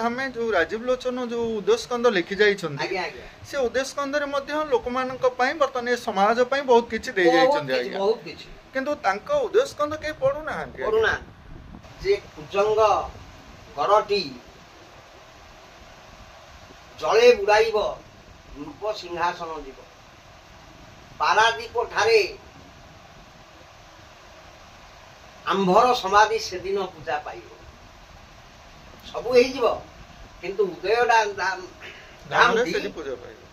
आमे जो राजीव लोचन जो उदय स्कंद लिखि जाइछन्ती आज्ञा आज्ञा से उदय स्कंद रे मध्ये लोकमानक पई वर्तमान ए समाज पई बहुत किछि दे जाइछन्ती आज्ञा बहुत किछि किंतु तांको उदय स्कंद के पढु ना जे कुजंग गरटी जले बुड़ाइब रूप सिंहासन जीव पारादीप ठारे आंभर समाधि से दिन पूजा पाइब सब हो किंतु उदय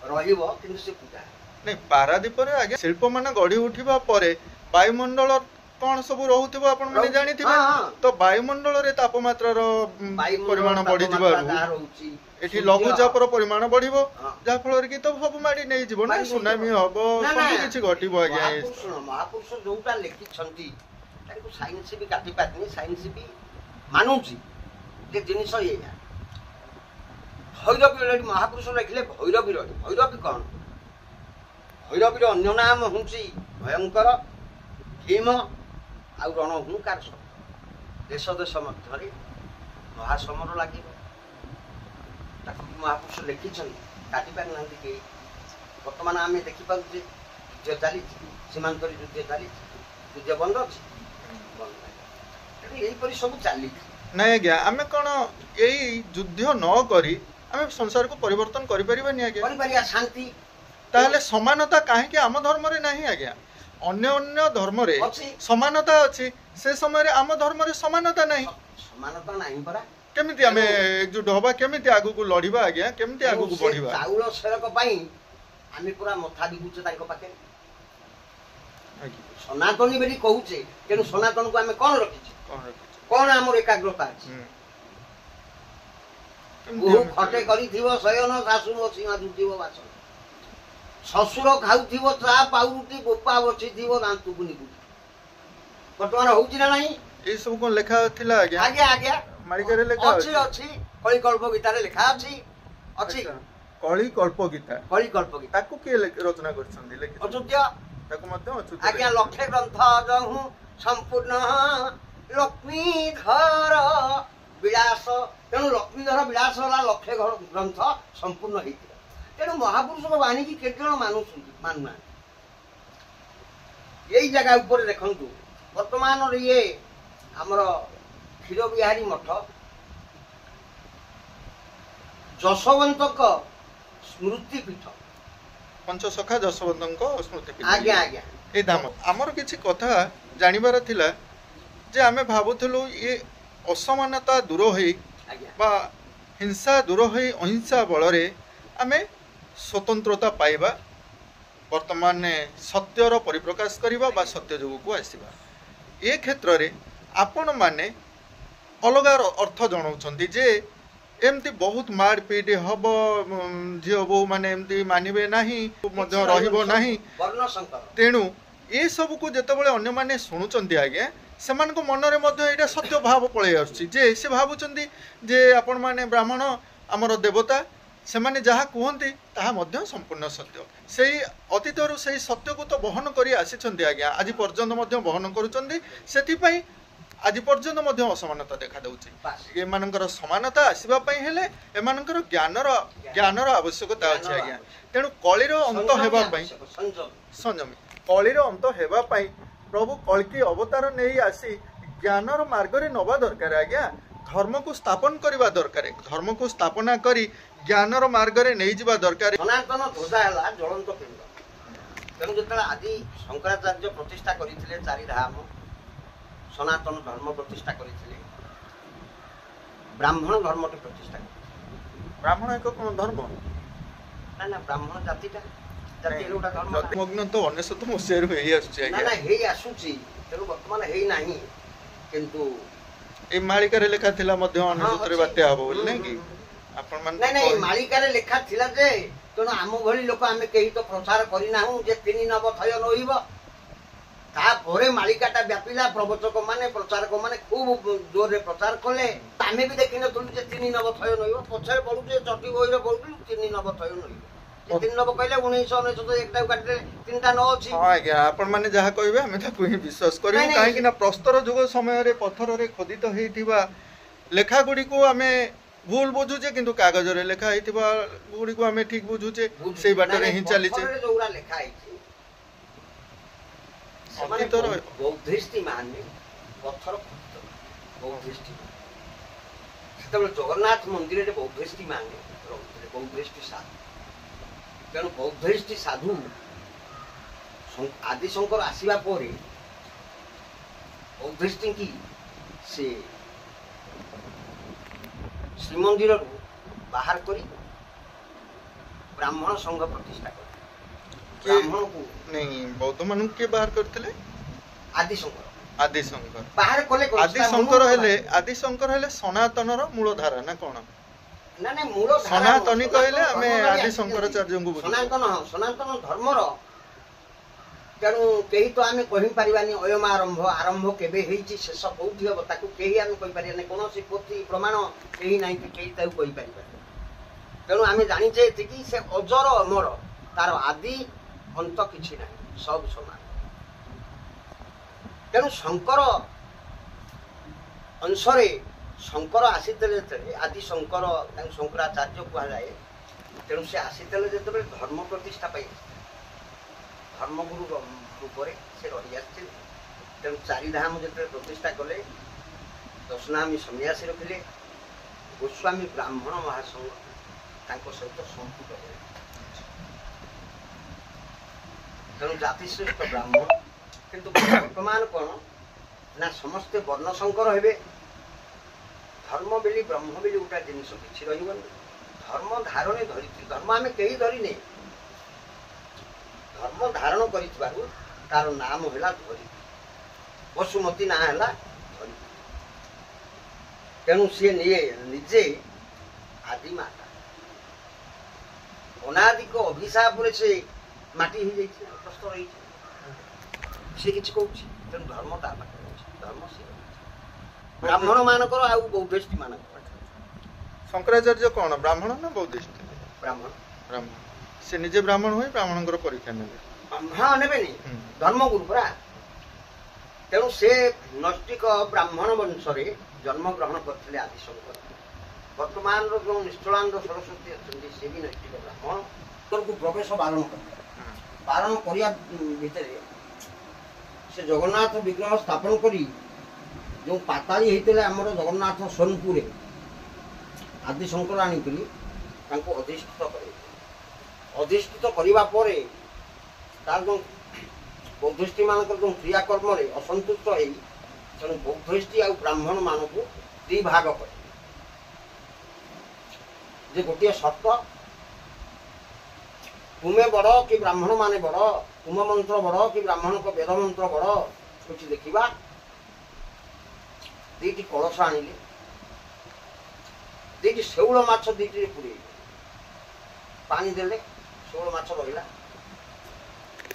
रहिब किंतु से पूजा नहीं पारादीप रे आगे शिल्प मान गढ़ी उठिबा परे वायुमंडल कौन सब रोहुथिबो आपण माने जानि थिबे तो वायुमंडल रे तापमात्रा रो परिमाण बढ़ी जिबारु एठी लघुचापर परिमाण बढ़िबो जा फल कि तो सब माडी नै जीवो ना सुनामी हबो सब किछि घटिबो आज्ञा महापुरुष जोटा लिखि छंती ताको साइंस भी काटी पातनी साइंस भी मानुची जे जिनिस ये भैरवी महापुरुष लिखिले भैरवी भैरवी कौन भैरवीर अन्य नाम हुंची भयंकर भीम आ रणहुंकार शब्द देश देश मध्य महासमर लगे महापुरुष लिखिं काटी पार ना कि बर्तमान आम देखिपे युद्ध चली सीमांत युद्ध चली युद्ध बंद अच्छी सब चली नहीं आज्ञा आम कौन यही युद्ध न करी आम संसार को परिवर्तन कर शांति ताहले समानता कहीं आम धर्म रे नहीं आज्ञा अन्य अन्य धर्म रे समानता अच्छी से समय रे आम धर्म रे समानता नहीं परा केमिति आमे एकजुट होबा केमिति आगु को लड़िबा आज्ञा केमिति आगु को बढ़िबा चाउल सेरक पई आमे पूरा मथा दिगुचे ताको पाके सनातनी बेली कहूचे केनु सनातन को आमे कोन रखिचे कोन हमर एकाग्रता अछि वो खटे करी थिवो सयन सासु बसिमा दुतिवो बासन ससुर खाउथिवो चा पाउरुटी बोपा बछि थिवो दांतु कुनी कुटी वर्तमान होउची ना नहीं ए सब कोन लेखा थिला आज्ञा आज्ञा आज्ञा मालिका रे लेखा अछि कलिकल्प गीता रे लेखा अछि कलिकल्प गीता ताकू के रचना करछन्दी लेखि अचुत्य ताकू मध्ये अचुत्य आज्ञा लक्ष्य ग्रंथ जहु संपूर्ण लक्ष्मीधर विलास तेणु लक्ष्मीधर विलास वाला लक्ष्य ग्रंथ संपूर्ण होइतिला तेणु महापुरुष वाणी की केते जण मानुना यही जगह ऊपर देखंतु वर्तमान ये हमर क्षीर बिहारी मठ जशवंत स्मृति पीठ पंचसखा जशवंत स्मृति पीठ आज्ञा आज्ञा ए धाम आमर किछि कथा जानिबार थिला जे आमे भाबुथलु ये असमानता दूर होई बा हिंसा दूर होई अहिंसा बल रे आमे स्वतंत्रता पाइबा वर्तमान सत्यर परिप्रकाश करिबा बा सत्य जुग को आसीबा ए क्षेत्र रे आपण माने अलग अर्थ जनाउछन्ती जे एमती बहुत मारपीट हम झील बो मैंने एमती मानवे नहीं तेणु ये सब को जिते अन्य मैंने शुणुंट आज्ञा से मनरे यहाँ सत्य भाव पलि आसे से भावुंट जे आपण मैंने ब्राह्मण आमर देवता से माने जहाँ कहते ताहा संपूर्ण सत्य से अतीतर से सत्य को तो बहन कर आसी आज्ञा आज पर्यंत बहन करुँच आज पर्यंत असमानता देखा दूसरी एमानकर समानता आसवाई हेले एमानकर ज्ञानर आवश्यकता अच्छी आज्ञा तेणु कलिर अंत होगापी संयमी कलिर अंत होगापी प्रभु कल्कि अवतार नहीं आसी ज्ञानर मार्ग रे नवा दरकार आज्ञा धर्म को स्थापन करवा दरकार धर्म को स्थापना करी ज्ञानर मार्ग रे नहीं जिबा दरकार सनातन ध्वजा हला ज्वलंत पिंड तेणु जो आज शंकराचार्य प्रतिष्ठा करथिले चारि धाम सनातन धर्म प्रतिष्ठा करथिले ब्राह्मण धर्म प्रतिष्ठा ब्राह्मण एक धर्म ना ना ब्राह्मण जातिटा जाति एरोटा धर्म मग्न तो अनेशत मसियार हेई आसुची ना ना हेई आसुची तेणु वर्तमान हेई नाही किंतु ए मालिका रे लेखा थिला मध्ये अनेशत रे बात्या हबो बोल नै कि आपण मन नहीं नहीं मालिका रे लेखा थिला जे तेणु आम भली लोक आमे केही तो प्रचार करिनाहु जे तीन नव थय नहिबो तापरे मालिकाटा व्यापिला प्रवचक माने प्रचारक माने खूब जोर रे प्रचार कले आमे भी देखिन तुलु जे तीन नव थय नहिबो पछरे पडु जे चटी होइरे पडु तीन नव थय नहिबो तीन नव कहले 1999 एकटा काटले तीनटा न अछि हां आज्ञा आपण माने जहा कहबे हमें ताकू ही विश्वास करियो काहे कि ना प्रस्तर जुग समय रे पत्थर रे खोदित हेइथिबा लेखा गुडी को हमें ଭୁଲ ବୁଝୁଛେ କିନ୍ତୁ କାଗଜରେ ଲେଖା ହେଇଥିବା ଗୁଡ଼ିକୁ ଆମେ ଠିକ ବୁଝୁଛେ ସେଇ ବାଟରେ ହିଁ ଚାଲିଛେ। ଯୋଉଗୁଡା ଲେଖା ହେଇଛି ସେମାନେ ଅତୀତର ବୌଦ୍ଧିଷ୍ଟି ମାନେ ପଥର ବୌଦ୍ଧିଷ୍ଟି ସେତେବେଳେ ଜଗନ୍ନାଥ ମନ୍ଦିରରେ ବୌଦ୍ଧିଷ୍ଟି ମାନେ ରହୁଥିଲେ, ବୌଦ୍ଧିଷ୍ଟି ସାଧୁ। ତେଣୁ ବୌଦ୍ଧିଷ୍ଟି ସାଧୁ ଆଦି ଶଙ୍କର ଆସିବା ପରେ ବୌଦ୍ଧିଷ୍ଟି ସେ ଶ୍ରୀମନ୍ଦିରରୁ ବାହାର କରି ବ୍ରାହ୍ମଣ ସଂଘ ପ୍ରତିଷ୍ଠା କଲେ। ବ୍ରାହ୍ମଣକୁ ନାଇଁ ବୌଦ୍ଧ ମାନଙ୍କୁ କିଏ ବାହାର କରିଥିଲେ? ଆଦି ଶଙ୍କର। ଆଦି ଶଙ୍କର ବାହାର କଲେ ଆଦି ଶଙ୍କର ହେଲେ ସନାତନର ମୂଳ ଧାରା ନା କଣ? ନା ମୂଳ ସନାତନୀ କହିଲେ ଆମେ ଆଦି ଶଙ୍କରାଚାର୍ଯ୍ୟଙ୍କୁ ବୁଝୁ। ସନାତନ ଧର୍ମର। ତେଣୁ କେହି ତ ଆମେ କହିପାରିବାନି ଅୟମ ଆରମ୍ଭ କେବେ ହେଇଛି ଶେଷ କୋଉଠି ହବ ତାକୁ କେହି ଆମେ କହିପାରିବାନି। କୌଣସି ପୋଥି ପ୍ରମାଣ କେହି ନାହିଁ କି କେହି ତାକୁ କହିପାରିବାନି। ତେଣୁ ଆମେ ଜାଣିଛେ ଏତିକି ସେ ଅଜର ଅମର, ତାର ଆଦି ଅନ୍ତ କିଛି ନାହିଁ, ସବୁ ସମାନ। ତେଣୁ ଶଙ୍କର ଅଂଶରେ ଶଙ୍କର ଆସିଥିଲେ ଯେତେବେଳେ ଆଦି ଶଙ୍କର, ତାଙ୍କୁ ଶଙ୍କରାଚାର୍ଯ୍ୟ କୁହାଯାଏ। ତେଣୁ ସେ ଆସିଥିଲେ ଯେତେବେଳେ ଧର୍ମ ପ୍ରତିଷ୍ଠା ପାଇଁ ଧର୍ମଗୁରୁ ରୂପରେ ସେ ରହି ଆସିଥିଲେ। ତେଣୁ ଚାରିଧାମ ଯେତେବେଳେ ପ୍ରତିଷ୍ଠା କଲେ, ଦଶନାମୀ ସନ୍ନ୍ୟାସୀ ରଖିଲେ, ଗୋସ୍ୱାମୀ ବ୍ରାହ୍ମଣ ମହାସଂଘ ତାଙ୍କ ସହିତ ସମ୍ପୃକ୍ତ ହେଲେ। ତେଣୁ ଜାତିଶ୍ରେଷ୍ଠ ବ୍ରାହ୍ମଣ। କିନ୍ତୁ ବର୍ତ୍ତମାନ କଣ ନା ସମସ୍ତେ ବର୍ଣ୍ଣଶଙ୍କର ହେବେ। ଧର୍ମ ବୋଲି ବ୍ରହ୍ମ ବୋଲି ଗୋଟା ଜିନିଷ କିଛି ରହିବନି। ଧର୍ମ ଧାରଣେ ଧରିଛି, ଧର୍ମ ଆମେ କେହି ଧରିନେ। ଧର୍ମ ଧାରଣ କରିଥିବାରୁ ତାର ନାମ ହେଲା ଧରି, ବସୁମତୀ ନାଁ ହେଲା ଧରି। ତେଣୁ ସିଏ ନିଜେ ଆଦି ମାତା, ଅନାଦିକ ଅଭିଶାପରେ ସେ ମାଟି ହେଇଯାଇଛି, ପ୍ରସ୍ତ ରହିଛି। ସେ କିଛି କହୁଛି। ତେଣୁ ଧର୍ମ ତା ପାଖରେ ଅଛି, ଧର୍ମ ସିଏ ବ୍ରାହ୍ମଣ ମାନଙ୍କର ଆଉ ବୌଦ୍ଧିଷ୍ଟି ମାନଙ୍କର। ଶଙ୍କରାଚାର୍ଯ୍ୟ କଣ ବ୍ରାହ୍ମଣ ନା ବୌଦ୍ଧିଷ୍ଟ? ବ୍ରାହ୍ମଣ। ବ୍ରାହ୍ମଣ। ସେ ନିଜେ ବ୍ରାହ୍ମଣ ହୋଇ ବ୍ରାହ୍ମଣଙ୍କର ପରୀକ୍ଷା ନେବେ। ହଁ ନେବେନି, ଧର୍ମଗୁରୁ ପରା। ତେଣୁ ସେ ନୈଷ୍ଠିକ ବ୍ରାହ୍ମଣ ବଂଶରେ ଜନ୍ମଗ୍ରହଣ କରିଥିଲେ ଆଦି ଶଙ୍କର। ବର୍ତ୍ତମାନର ଯେଉଁ ନିଶ୍ଚଳାନନ୍ଦ ସରସ୍ୱତୀ ଅଛନ୍ତି ସେ ବି ନୈଷ୍ଠିକ ବ୍ରାହ୍ମଣ। ପ୍ରବେଶ ବାରଣ କଲେ। ବାରଣ କରିବା ଭିତରେ ସେ ଜଗନ୍ନାଥ ବିଗ୍ରହ ସ୍ଥାପନ କରି ଯେଉଁ ପାତାଳି ହେଇଥିଲେ ଆମର ଜଗନ୍ନାଥ ସୋନପୁରରେ ଆଦି ଶଙ୍କର ଆଣିକରି ତାଙ୍କୁ ଅଧିଷ୍ଠିତ କଲେ। ଅଧିଷ୍ଠିତ କରିବା ପରେ ତାର ଯେଉଁ ବୌଦ୍ଧିଷ୍ଟି ମାନଙ୍କର ଯେଉଁ କ୍ରିୟାକର୍ମରେ ଅସନ୍ତୁଷ୍ଟ ହେଇ ତେଣୁ ବୌଦ୍ଧିଷ୍ଟି ଆଉ ବ୍ରାହ୍ମଣ ମାନଙ୍କୁ ଦି ଭାଗ କଲେ। ଯେ ଗୋଟିଏ ସର୍ତ୍ତ, ତୁମେ ବଡ କି ବ୍ରାହ୍ମଣ ମାନେ ବଡ, ତୁମ ମନ୍ତ୍ର ବଡ କି ବ୍ରାହ୍ମଣଙ୍କ ବେଦ ମନ୍ତ୍ର ବଡ, କିଛି ଦେଖିବା। ଦୁଇଟି କଳସ ଆଣିଲେ, ଦୁଇଟି ଶେଉଳ ମାଛ ଦୁଇଟିରେ ପୁରେଇଲେ, ପାଣି ଦେଲେ, ଶେଉଳ ମାଛ ରହିଲା,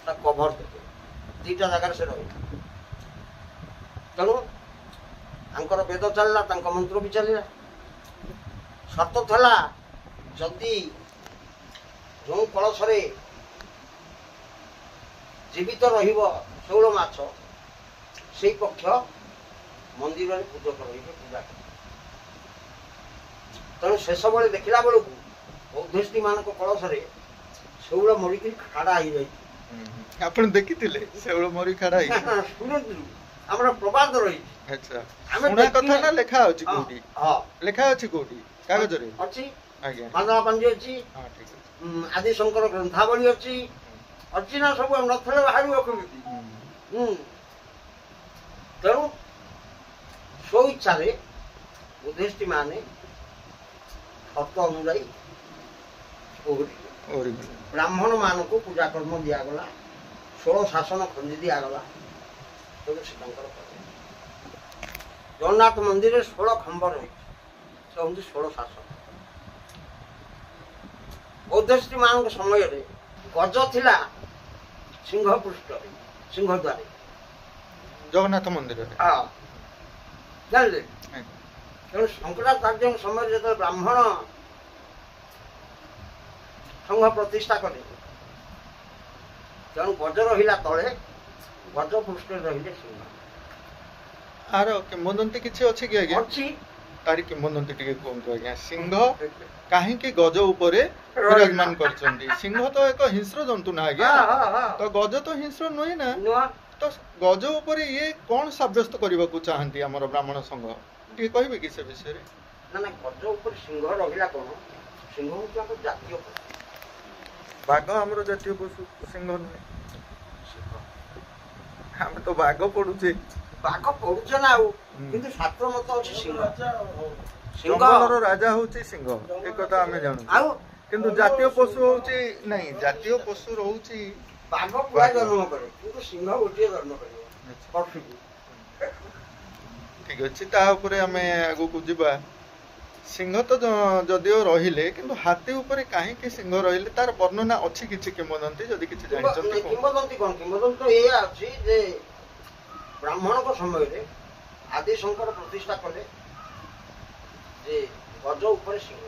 ତା କଭର ଦେଲେ, ଦୁଇଟା ଜାଗାରେ ସେ ରହିଲା। ତେଣୁ ତାଙ୍କର ବେଦ ଚାଲିଲା, ତାଙ୍କ ମନ୍ତ୍ର ବି ଚାଲିଲା। ସର୍ତ୍ତ ଥିଲା ଯଦି ଯେଉଁ କଳସରେ ଜୀବିତ ରହିବ ଶେଉଳ ମାଛ, ସେଇ ପକ୍ଷ ମନ୍ଦିରରେ ପୂଜକ ରହିବେ, ପୂଜା କରିବେ। ତେଣୁ ଶେଷବେଳେ ଦେଖିଲା ବେଳକୁ ବୌଦ୍ଧିଷ୍ଟି ମାନଙ୍କ କଳସରେ ଶେଉଳ ମରିକି ଖାଡା ହେଇଯାଇଛି। ଆପଣ ଦେଖିଥିଲେ ଶେଉଳ ମରି ଖାଡା ହେଇଛି? ଶୁଣନ୍ତୁ, ଆମର ପ୍ରବାଦ ରହିଛି। ଆଚ୍ଛା, ଶୁଣା କଥା ନା ଲେଖା ଅଛି କୋଉଠି? ଲେଖା ଅଛି କୋଉଠି? କାଗଜରେ ଅଛି। ଆଜ୍ଞା, ମାଧବ ପାଞ୍ଜି ଅଛି, ଆଦି ଶଙ୍କର ଗ୍ରନ୍ଥାବଳୀ ଅଛି, ଅଛି ନା ସବୁ ନଥିଲେ ବାହାରିବ କେମିତି? ତେଣୁ ସ୍ୱଇଚ୍ଛାରେ ବୁଦ୍ଧିଷ୍ଟି ମାନେ ସର୍ତ୍ତ ଅନୁଯାୟୀ ବ୍ରାହ୍ମଣ ମାନଙ୍କୁ ପୂଜା କର୍ମ ଦିଆଗଲା, 16 ଶାସନ ଖଞ୍ଜି ଦିଆଗଲା। ତେଣୁ ସେ ତାଙ୍କର ଜଗନ୍ନାଥ ମନ୍ଦିରରେ 16 ଖମ୍ବ ରହିଛି, ସେ ହଉଛି 16 ଶାସନ। ବୌଦ୍ଧିଷ୍ଟି ମାନଙ୍କ ସମୟରେ ଗଜ ଥିଲା ସିଂହ ପୃଷ୍ଠରେ, ସିଂହ ଦ୍ୱାରେ ଜଗନ୍ନାଥ ମନ୍ଦିରରେ। ଜାଣିଲେ? ତେଣୁ ଶଙ୍କରାଚାର୍ଯ୍ୟଙ୍କ ସମୟରେ ଯେତେବେଳେ ବ୍ରାହ୍ମଣ ସଂଘ ପ୍ରତିଷ୍ଠା କଲେ, ତେଣୁ ଗଜ ରହିଲା ତଳେ, ଗଜ ପୃଷ୍ଠରେ ରହିଲେ ସିଂହ। ଆର କିମ୍ବଦନ୍ତୀ କିଛି ଅଛି କି ଆଜ୍ଞା? ଅଛି। तारी किंवदंती टिके कहतु आज्ञा सिंह कहीं गज उपरे विराजमान करछंती सिंह तो एक हिंस्र जंतु ना आज्ञा तो गज तो हिंस्र नुहे ना तो गज उपरे ये कौन साब्यस्त करने को चाहती आमर ब्राह्मण संघ टे कहबे कि से विषय ना ना गज ऊपर सिंह रहिला कोन सिंह होची हम जातीय बाघ आमर जातीय पशु सिंह नुहे हम तो बाघ पड़ुचे बाघ पड़ुचे ना किंतु शास्त्र मत अछि सिंह सिंहर राजा होची सिंह एक कथा हमें जानू किंतु जातीय पशु होची नहीं जातीय पशु रहउची बाघ पूरा जन्म करे किंतु सिंह गोटे जन्म करे ठीक अछि ता ऊपर हमें आगु को जिबा सिंह तो जदियो रहिले किंतु हाथी ऊपर काहे के सिंह रहिले तार वर्णना अछि किछि किंवदंती जदि किछि जानि छथि किंवदंती कोन किंवदंती तो ये अछि जे ब्राह्मण को समय रे आदि शंकर प्रतिष्ठा कले जे गज ऊपर सिंह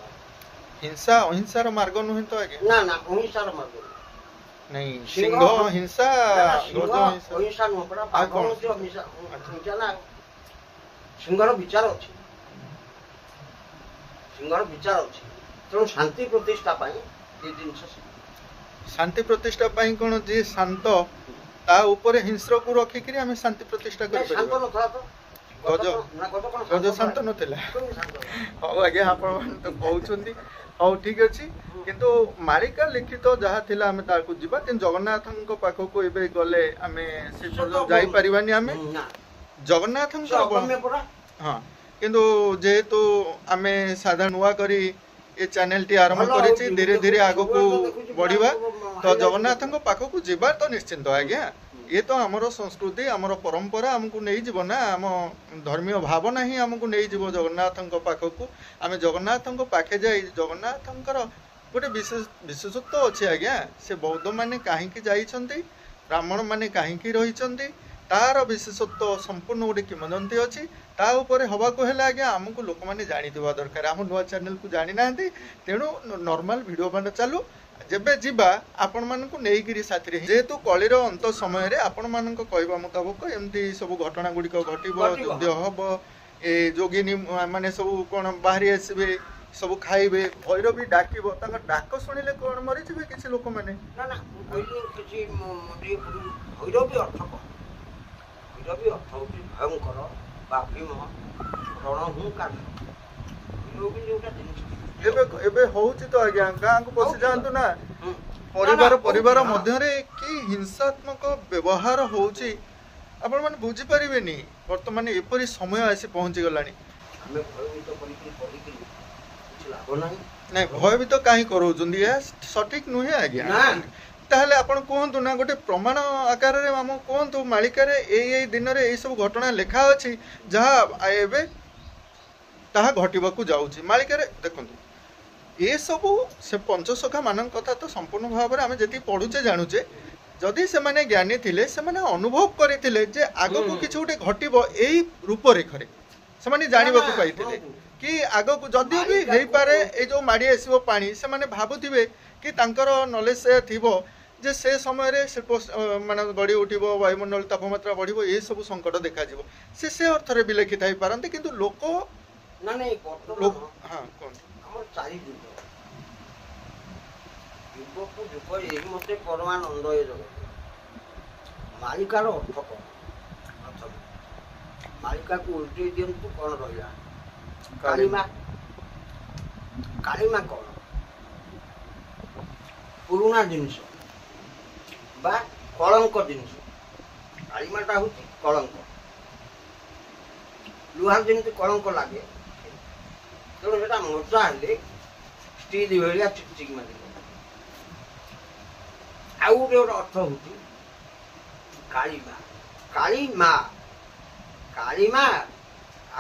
हिंसा अहिंसार मार्ग नुहे तो आगे ना ना अहिंसार मार्ग नहीं सिंह हिंसा गज अहिंसा नु पड़ा बाघ जो हिंसा ना सिंहर विचार अछि सिंहर विचार अछि तेणु शांति प्रतिष्ठा पाई ये जिनस शांति प्रतिष्ठा पाई कोन जे शांत ता ऊपर हिंस्र को रखी करी हमें शांति प्रतिष्ठा कर शांत न था तो गज शांत नथिला हो आगे आपण तो कहउछंती हो ठीक अछि किंतु मालिका लिखित जहा थिला हमें ताकू जिबा कि जगन्नाथन को पाखो को एबे गले हमें से जाई परिबानी हमें जगन्नाथन को हां किंतु जेहेतु हमें साधारण नुआ करी ये चैनल टी आरंभ करिछि धीरे धीरे आगो को बढ़िबा तो जगन्नाथन को पाखो को जिबा तो निश्चिंत आज्ञा ये तो आमर संस्कृति आमर परंपरा हमको नहीं जीव ना आम धर्मीय भावना ही हमको नहीं जीव जगन्नाथ पाखक आम जगन्नाथ पाखे जाई जगन्नाथ गोटे विशेषत्व अच्छे आज्ञा से बौद्ध मैंने कहीं जाइछंती ब्राह्मण मैंने कहीं रही तार विशेषत्व संपूर्ण गोटे किंवदंती अच्छी ता ऊपर हवा को हेला आज्ञा आमको लोक मैंने जानी दरकार आम नुआ चैनल को जानी ना तेणु नॉर्मल वीडियो मान चालू जेबे जीवा आपण मानकु नेइगिरी साथी रे जेहेतु कलिर अंत समय रे आपण मानक कहबा मुताबिक एमती सब घटना गुडी को घटिबो युद्ध हबो ए जोगिनी माने सब कोन बाहरी आसीबे सब खाइबे भैरवी डाकिबो ताका डाक सुनिले कोन मरि जिबे किछि लोक माने ना ना कहली किछि मोडी भैरवी अर्थ को भैरवी अर्थ होती भयंकर बा भीम रणहुंकार भैरवी जोटा जिनिस एबे होउची तो आज्ञा गाँ को पसी जानतु ना परिवार मध्य रे की हिंसात्मक व्यवहार होउची आपण माने बुझी परिबेनी वर्तमान एपरी समय आसी पहुंची गलानी हमें भयभीत करिकि पढिकि कुछ लाभ नाही नहीं भयभीत काहे करूचंदी या सटीक नुहे आज्ञा ताहले आपण कहंतु ना गोटे प्रमाण आकार रे हम कहंतु मालिका रे एई दिन रे एई सब घटना लेखा अछि जहा एबे ताहा घटिबाकू जाउची मालिका रे देखंतु ये सब से पंचसखा मान कथा तो संपूर्ण भाव में आम जी पढ़ुचे जानूचे जदि से माने ज्ञानी थिले से माने अनुभव करथिले जे आगो को किछ गोटे घटिबो एई रूप रेखरे से माने जानिबा को पाइथिले कि आगो को जदि भी हेई पारे ए जो माडी आसीबो पानी से माने भाबुथिबे कि तांकर नॉलेज से थिबो जे से समय रे शिल्प माने गड़ी उठिबो वायुमंडल तापमात्रा बढ़िबो ए सब संकट देखा जिवो से अर्थ रे भी लिखित थाई पारंते किंतु लोक ना नहीं लोक हां कोन हमर चारि जुग को जुग यही मते परमानंद ये जगत मालिकार अर्थ कौन अर्थ मालिका को उल्टे दियंतु कौन रहिला कालीमा कौन पुराना जिनिस बा कलंक जिनिस कालीमाटा होची कलंक लुहार जेमती कलंक लागे तेणु सेटा मजा हेले स्टील भलिया चिकचिक मारे आउ गोटे अर्थ होची कालीमा कालीमा कालीमा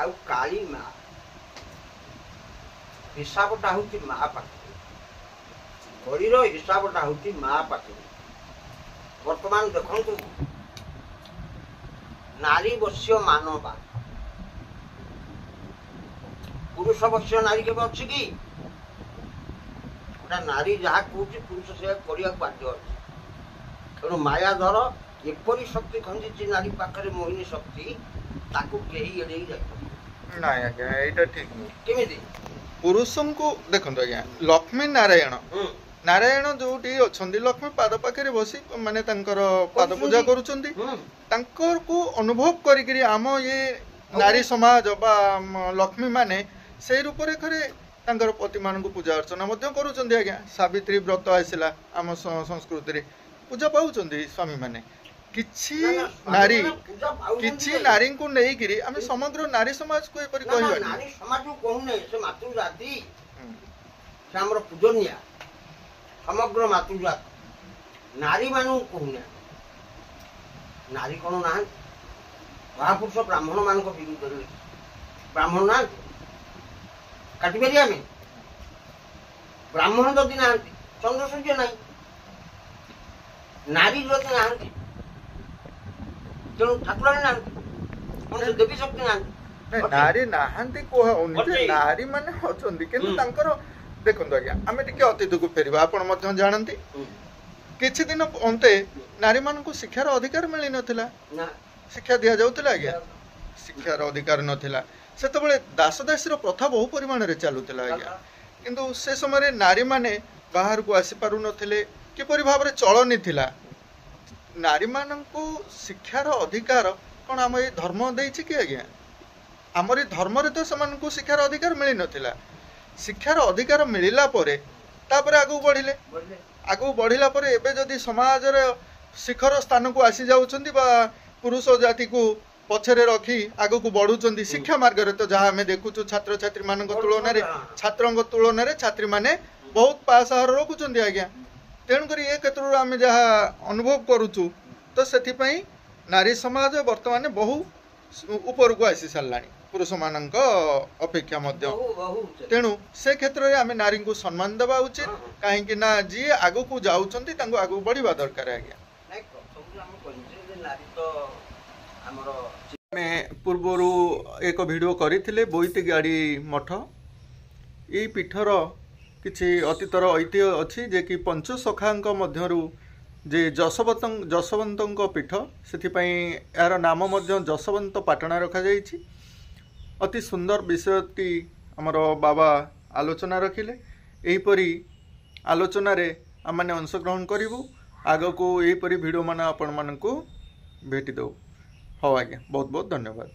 आउ कालीमा हिसाबटा होची मा पाखे गरीर हिसाबटा होची मा पाखे वर्तमान देखंतु नारी बश्य मानवा पुरुष बश्य नारी के अच्छी कि गोटा नारी जहाँ कौच पुरुष से करने बाध्य अच्छे तेणु मायाधर एपरी शक्ति खंजी नारी पाखे मोहिनी शक्ति ताकू कहीं एड़े जाए ନାଇଁ ଆଜ୍ଞା ଏଇଟା ଠିକ ନୁହେଁ। କେମିତି? ପୁରୁଷଙ୍କୁ ଦେଖନ୍ତୁ ଆଜ୍ଞା, ଲକ୍ଷ୍ମୀ ନାରାୟଣ ହୁଁ। ନାରାୟଣ ଯୋଉଠି ଅଛନ୍ତି ଲକ୍ଷ୍ମୀ ପାଦ ପାଖରେ ବସି ମାନେ ତାଙ୍କର ପାଦ ପୂଜା କରୁଛନ୍ତି। ହୁଁ। ତାଙ୍କରକୁ ଅନୁଭବ କରିକିରି ଆମ ଇଏ ନାରୀ ସମାଜ ବା ଲକ୍ଷ୍ମୀ ମାନେ ସେଇ ରୂପରେଖରେ ତାଙ୍କର ପତିମାନଙ୍କୁ ପୂଜା ଅର୍ଚ୍ଚନା ମଧ୍ୟ କରୁଛନ୍ତି ଆଜ୍ଞା। ସାବିତ୍ରୀ ବ୍ରତ ଆସିଲା ଆମ ସଂସ୍କୃତିରେ ପୂଜା ପାଉଛନ୍ତି ସ୍ୱାମୀ ମାନେ। କିଛି ନା, ନା, ନାରୀ ସ୍ୱାମୀମାନେ ପୂଜା ପାଉଛନ୍ତି କିଛି ଯେ। ନାରୀଙ୍କୁ ନେଇକିରି ଆମେ ସମଗ୍ର ନାରୀ ସମାଜକୁ ଏପରି ନା, ନା, କହିବାନି। ନାରୀ ସମାଜକୁ କହୁନେ, ସେ ମାତୃଜାତି, ହୁଁ। ସେ ଆମର ପୂଜନୀୟା, ସମଗ୍ର ମାତୃଜାତି। ନାରୀ ମାନଙ୍କୁ କହୁନେ। ନାରୀ କଣ ନାହାନ୍ତି? ମହାପୁରୁଷ ବ୍ରାହ୍ମଣ ମାନଙ୍କ ବିରୁଦ୍ଧରେ ବ୍ରାହ୍ମଣ ନାହାନ୍ତି? କାଟିପାରି ଆମେ? ବ୍ରାହ୍ମଣ ଯଦି ନାହାନ୍ତି, ଚନ୍ଦ୍ର ସୂର୍ଯ୍ୟ ନାହିଁ। ନାରୀ ଯଦି ନାହାନ୍ତି, ତେଣୁ ଠାକୁରାଣୀ ନାହାନ୍ତି, କୌଣସି ଦେବୀ ଶକ୍ତି ନାହାନ୍ତି। ନାରୀ ନାହାନ୍ତି କୁହଉନି ଯେ, ଅଛି। ନାରୀ ମାନେ ଅଛନ୍ତି, କିନ୍ତୁ ହୁଁ। ତାଙ୍କର ଦେଖନ୍ତୁ ଆଜ୍ଞା, ଆମେ ଟିକେ ଅତୀତକୁ ଫେରିବା। ଆପଣ ମଧ୍ୟ ଜାଣନ୍ତି ହୁଁ। କିଛି ଦିନ ଅନ୍ତେ ନାରୀ ମାନଙ୍କୁ ଶିକ୍ଷାର ଅଧିକାର ମିଳିନଥିଲା। ନା। ଶିକ୍ଷା ଦିଆଯାଉଥିଲା ଆଜ୍ଞା, ଶିକ୍ଷାର ଅଧିକାର ନଥିଲା। ସେତେବେଳେ ଦାସ ଦାସୀର ପ୍ରଥା ବହୁ ପରିମାଣରେ ଚାଲୁଥିଲା ଆଜ୍ଞା। କିନ୍ତୁ ସେ ସମୟରେ ନାରୀମାନେ ବାହାରକୁ ଆସିପାରୁନଥିଲେ। କିପରି ଭାବରେ ଚଳନି ଥିଲା। ନାରୀମାନଙ୍କୁ ଶିକ୍ଷାର ଅଧିକାର କ'ଣ ଆମ ଏଇ ଧର୍ମ ଦେଇଛି କି ଆଜ୍ଞା? ଆମରି ଧର୍ମରେ ତ ସେମାନଙ୍କୁ ଶିକ୍ଷାର ଅଧିକାର ମିଳିନଥିଲା। ଶିକ୍ଷାର ଅଧିକାର ମିଳିଲା ପରେ ତାପରେ ଆଗକୁ ବଢ଼ିଲେ। ଆଗକୁ ବଢ଼ିଲା ପରେ ଏବେ ଯଦି ସମାଜର ଶିଖର ସ୍ଥାନକୁ ଆସି ଯାଉଛନ୍ତି ବା ପୁରୁଷ ଜାତିକୁ ପଛରେ ରଖି ଆଗକୁ ବଢ଼ୁଛନ୍ତି ଶିକ୍ଷା ମାର୍ଗରେ, ତ ଯାହା ଆମେ ଦେଖୁଛୁ ଛାତ୍ରଛାତ୍ରୀମାନଙ୍କ ତୁଳନାରେ ଛାତ୍ରଙ୍କ ତୁଳନାରେ ଛାତ୍ରୀମାନେ ବହୁତ ପାସାହାର ରଖୁଛନ୍ତି ଆଜ୍ଞା। ତେଣୁକରି ଏ କ୍ଷେତ୍ରରୁ ଆମେ ଯାହା ଅନୁଭବ କରୁଛୁ, ତ ସେଥିପାଇଁ ନାରୀ ସମାଜ ବର୍ତ୍ତମାନ ବହୁ ଉପରକୁ ଆସି ସାରିଲାଣି ପୁରୁଷମାନଙ୍କ ଅପେକ୍ଷା ମଧ୍ୟ। ତେଣୁ ସେ କ୍ଷେତ୍ରରେ ଆମେ ନାରୀଙ୍କୁ ସମ୍ମାନ ଦେବା ଉଚିତ। କାହିଁକି ନା ଯିଏ ଆଗକୁ ଯାଉଛନ୍ତି ତାଙ୍କୁ ଆଗକୁ ବଢ଼ିବା ଦରକାର ଆଜ୍ଞା। ଆମେ ପୂର୍ବରୁ ଏକ ଭିଡ଼ିଓ କରିଥିଲେ ବୋଇତିଗାଡ଼ି ମଠ। ଏଇ ପୀଠର କିଛି ଅତୀତର ଐତିହ୍ୟ ଅଛି, ଯେ କି ପଞ୍ଚସଖାଙ୍କ ମଧ୍ୟରୁ ଯେ ଯଶୋବନ୍ତଙ୍କ ପୀଠ, ସେଥିପାଇଁ ଏହାର ନାମ ମଧ୍ୟ ଯଶୋବନ୍ତ ପାଟଣା ରଖାଯାଇଛି। ଅତି ସୁନ୍ଦର ବିଷୟଟି ଆମର ବାବା ଆଲୋଚନା ରଖିଲେ। ଏହିପରି ଆଲୋଚନାରେ ଆମମାନେ ଅଂଶଗ୍ରହଣ କରିବୁ। ଆଗକୁ ଏହିପରି ଭିଡ଼ିଓ ମାନ ଆପଣମାନଙ୍କୁ ଭେଟି ଦେବୁ। ହଉ ଆଜ୍ଞା, ବହୁତ ବହୁତ ଧନ୍ୟବାଦ।